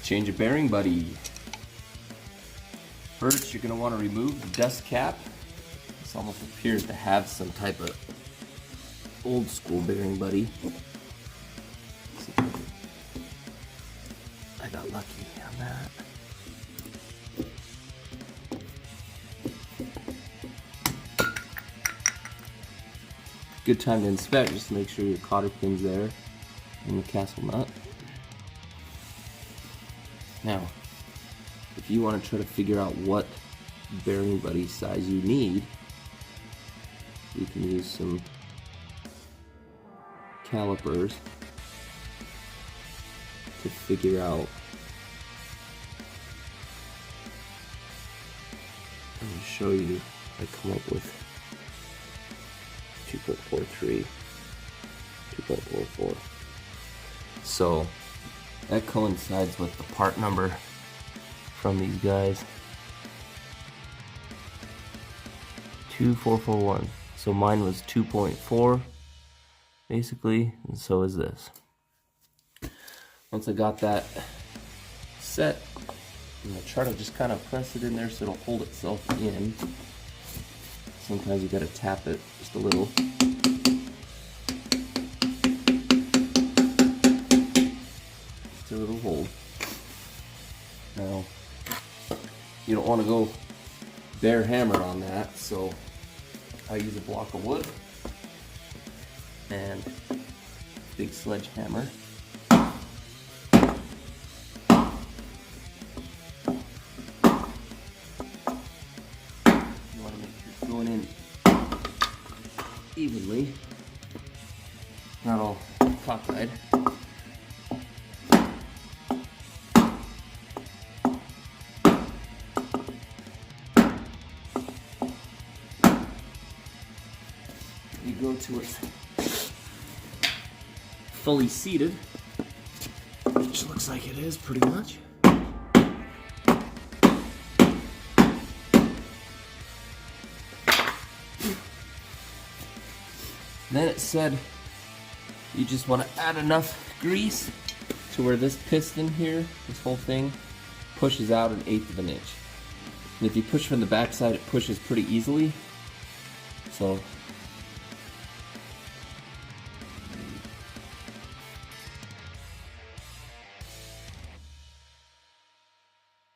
change a bearing buddy. First, you're going to want to remove the dust cap. This almost appears to have some type of old school bearing buddy. I got lucky on that. Good time to inspect, just to make sure your cotter pin's there and the castle nut. Now, if you want to try to figure out what bearing buddy size you need, you can use some calipers to figure out. Let me show you. I come up with 2.43, 2.44. So that coincides with the part number from these guys. 2441. So mine was 2.4 basically, and so is this. Once I got that set, I'm gonna try to just kind of press it in there so it'll hold itself in. Sometimes you gotta tap it just a little. Just a little hold. Now, you don't want to go bare hammer on that, so I use a block of wood and a big sledgehammer. Going in evenly, not all cockeyed. You go to it fully seated, which looks like it is pretty much. Then it said you just want to add enough grease to where this piston here, this whole thing, pushes out 1/8 of an inch. And if you push from the back side, it pushes pretty easily. So